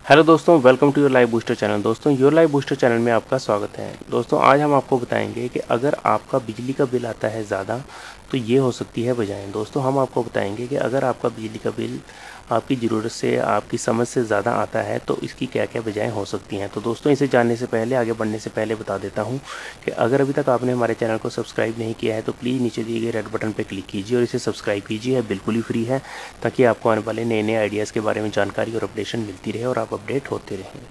Hello दोस्तों, welcome to your live booster channel. दोस्तों, your live booster channel में आपका स्वागत है। दोस्तों, आज हम आपको बताएंगे कि अगर आपका बिजली का बिल आता है ज़्यादा तो ये हो सकती है वजहें। दोस्तों, हम आपको बताएंगे कि अगर आपका बिजली का बिल आपकी ज़रूरत से, आपकी समझ से ज़्यादा आता है तो इसकी क्या क्या वजहें हो सकती हैं। तो दोस्तों, इसे जानने से पहले, आगे बढ़ने से पहले बता देता हूँ कि अगर अभी तक आपने हमारे चैनल को सब्सक्राइब नहीं किया है तो प्लीज़ नीचे दिए गए रेड बटन पर क्लिक कीजिए और इसे सब्सक्राइब कीजिए। बिल्कुल ही फ्री है, ताकि आपको आने वाले नए नए आइडियाज़ के बारे में जानकारी और अपडेशन मिलती रहे और आप अपडेट होते रहें।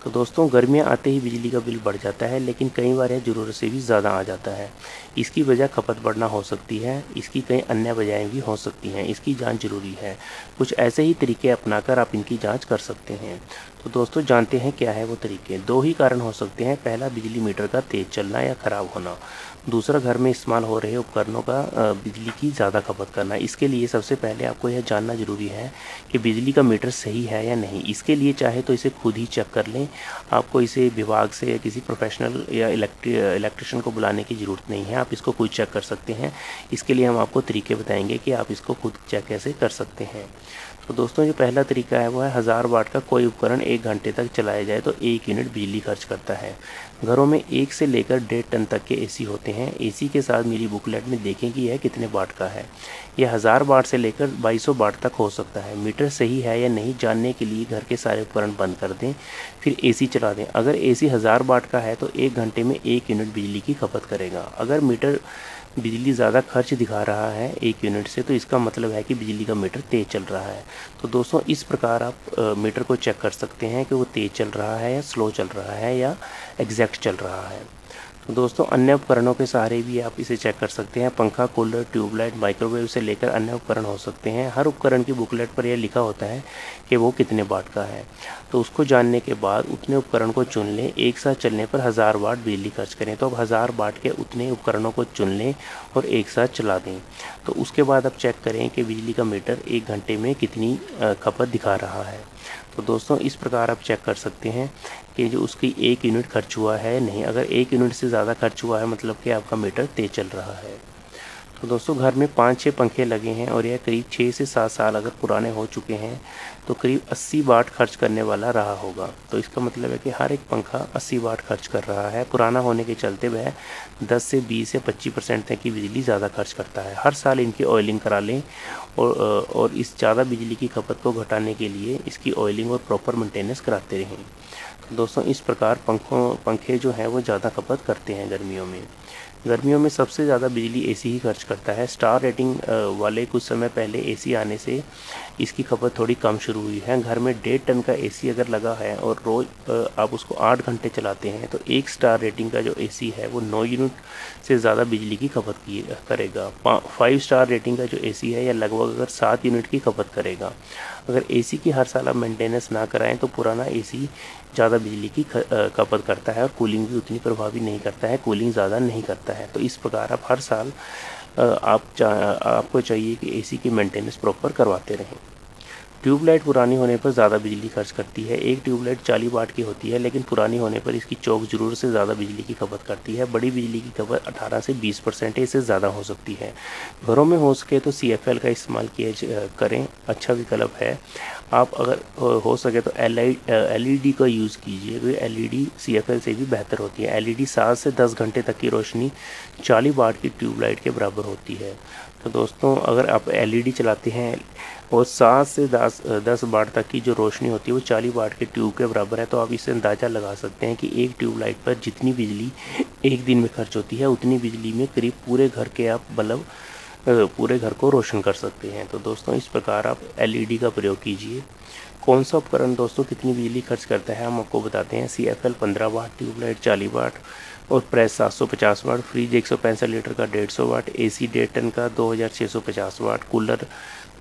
तो दोस्तों, गर्मियाँ आते ही बिजली का बिल बढ़ जाता है, लेकिन कई बार यह ज़रूरत से भी ज़्यादा आ जाता है। इसकी वजह खपत बढ़ना हो सकती है, इसकी कई अन्य वजहें भी हो सकती हैं। इसकी जांच ज़रूरी है। कुछ ऐसे ही तरीके अपनाकर आप इनकी जांच कर सकते हैं। तो दोस्तों, जानते हैं क्या है वो तरीके। दो ही कारण हो सकते हैं। पहला, बिजली मीटर का तेज़ चलना या ख़राब होना। दूसरा, घर में इस्तेमाल हो रहे उपकरणों का बिजली की ज़्यादा खपत करना। इसके लिए सबसे पहले आपको यह जानना ज़रूरी है कि बिजली का मीटर सही है या नहीं। इसके लिए चाहे तो इसे खुद ही चेक कर लें। आपको इसे विभाग से या किसी प्रोफेशनल या इलेक्ट्रिशियन को बुलाने की ज़रूरत नहीं है। आप इसको खुद चेक कर सकते हैं। इसके लिए हम आपको तरीके बताएंगे कि आप इसको खुद चेक कैसे कर सकते हैं। तो दोस्तों, जो पहला तरीका है वो है 1000 वाट का कोई उपकरण 1 घंटे तक चलाया जाए तो 1 यूनिट बिजली खर्च करता है। घरों में 1 से लेकर 1.5 टन तक के एसी होते हैं। एसी के साथ मेरी बुकलेट में देखें कि यह कितने वाट का है। यह 1000 वाट से लेकर 2200 वाट तक हो सकता है। मीटर सही है या नहीं जानने के लिए घर के सारे उपकरण बंद कर दें, फिर एसी चला दें। अगर एसी 1000 वाट का है तो 1 घंटे में 1 यूनिट बिजली की खपत करेगा। अगर मीटर बिजली ज़्यादा खर्च दिखा रहा है 1 यूनिट से, तो इसका मतलब है कि बिजली का मीटर तेज़ चल रहा है। तो दोस्तों, इस प्रकार आप मीटर को चेक कर सकते हैं कि वो तेज़ चल रहा है या स्लो चल रहा है या एग्जैक्ट चल रहा है। तो दोस्तों, अन्य उपकरणों के सहारे भी आप इसे चेक कर सकते हैं। पंखा, कूलर, ट्यूबलाइट, माइक्रोवेव से लेकर अन्य उपकरण हो सकते हैं। हर उपकरण की बुकलेट पर यह लिखा होता है कि वो कितने वाट का है। तो उसको जानने के बाद उतने उपकरण को चुन लें। एक साथ चलने पर 1000 वाट बिजली खर्च करें। तो अब 1000 वाट के उतने उपकरणों को चुन लें और एक साथ चला दें। तो उसके बाद आप चेक करें कि बिजली का मीटर 1 घंटे में कितनी खपत दिखा रहा है। तो दोस्तों, इस प्रकार आप चेक कर सकते हैं कि जो उसकी 1 यूनिट खर्च हुआ है नहीं। अगर 1 यूनिट से ज़्यादा खर्च हुआ है मतलब कि आपका मीटर तेज़ चल रहा है। तो दोस्तों, घर में 5-6 पंखे लगे हैं और यह करीब 6 से 7 साल अगर पुराने हो चुके हैं तो करीब 80 वाट खर्च करने वाला रहा होगा। तो इसका मतलब है कि हर एक पंखा 80 वाट खर्च कर रहा है। पुराना होने के चलते वह 10 से 20 या 25% तक की बिजली ज़्यादा खर्च करता है। हर साल इनकी ऑयलिंग करा लें और इस ज़्यादा बिजली की खपत को घटाने के लिए इसकी ऑयलिंग और प्रॉपर मेंटेनेंस कराते रहें। तो दोस्तों, इस प्रकार पंखे जो हैं वो ज़्यादा खपत करते हैं गर्मियों में। गर्मियों में सबसे ज़्यादा बिजली एसी ही खर्च करता है। स्टार रेटिंग वाले कुछ समय पहले एसी आने से इसकी खपत थोड़ी कम शुरू हुई है। घर में 1.5 टन का एसी अगर लगा है और रोज़ आप उसको 8 घंटे चलाते हैं तो 1 स्टार रेटिंग का जो एसी है वो 9 यूनिट से ज़्यादा बिजली की खपत करेगा। 5 स्टार रेटिंग का जो एसी है यह लगभग अगर 7 यूनिट की खपत करेगा। अगर एसी की हर साल आप मेंटेनेंस ना कराएं तो पुराना एसी ज़्यादा बिजली की खपत करता है और कूलिंग भी उतनी प्रभावी नहीं करता है, कूलिंग ज़्यादा नहीं करता है। तो इस प्रकार आप हर साल आपको चाहिए कि एसी की मेंटेनेंस प्रॉपर करवाते रहें। ट्यूबलाइट पुरानी होने पर ज़्यादा बिजली खर्च करती है। एक ट्यूबलाइट 40 वाट की होती है, लेकिन पुरानी होने पर इसकी चौक ज़रूरत से ज़्यादा बिजली की खपत करती है। बड़ी बिजली की खपत 18 से 20% इससे ज़्यादा हो सकती है। घरों में हो सके तो CFL का इस्तेमाल करें, अच्छा विकल्प है। आप अगर हो सके तो LED का यूज़ कीजिए, क्योंकि LED CFL से भी बेहतर होती है। LED 7 से 10 घंटे तक की रोशनी 40 वाट की ट्यूबलाइट के बराबर होती है। तो दोस्तों, अगर आप LED चलाते हैं और 7 से 10 वाट तक की जो रोशनी होती है वो 40 वाट के ट्यूब के बराबर है, तो आप इससे अंदाज़ा लगा सकते हैं कि एक ट्यूबलाइट पर जितनी बिजली एक दिन में खर्च होती है उतनी बिजली में करीब पूरे घर के आप बल्ब पूरे घर को रोशन कर सकते हैं। तो दोस्तों, इस प्रकार आप LED का प्रयोग कीजिए। कौन सा उपकरण दोस्तों कितनी बिजली खर्च करता है हम आपको बताते हैं। CFL 15 वाट, ट्यूबलाइट 40 वाट और प्रेस 750 वाट, फ्रिज 165 लीटर का 150 वाट, AC 1.5 टन का 2650 वाट, कूलर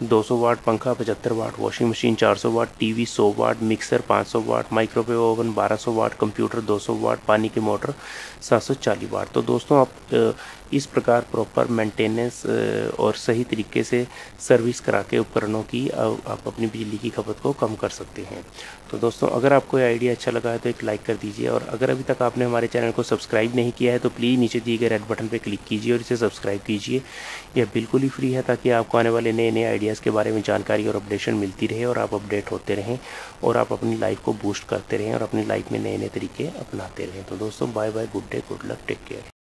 200 वाट, पंखा 75 वाट, वॉशिंग मशीन 400 वाट, टीवी 100 वाट, मिक्सर 500 वाट, माइक्रोवेव ओवन 1200 वाट, कंप्यूटर 200 वाट, पानी की मोटर 740 वाट। तो दोस्तों, आप इस प्रकार प्रॉपर मेंटेनेंस और सही तरीके से सर्विस करा के उपकरणों की आप अपनी बिजली की खपत को कम कर सकते हैं। तो दोस्तों, अगर आपको ये आइडिया अच्छा लगा है तो एक लाइक कर दीजिए, और अगर अभी तक आपने हमारे चैनल को सब्सक्राइब नहीं किया है तो प्लीज़ नीचे दिए गए रेड बटन पर क्लिक कीजिए और इसे सब्सक्राइब कीजिए। यह बिल्कुल ही फ्री है, ताकि आपको आने वाले नए नए आइडियाज़ के बारे में जानकारी और अपडेशन मिलती रहे और आप अपडेट होते रहें और आप अपनी लाइफ को बूस्ट करते रहें और अपनी लाइफ में नए नए तरीके अपनाते रहें। तो दोस्तों, bye bye, good day, good luck, take care.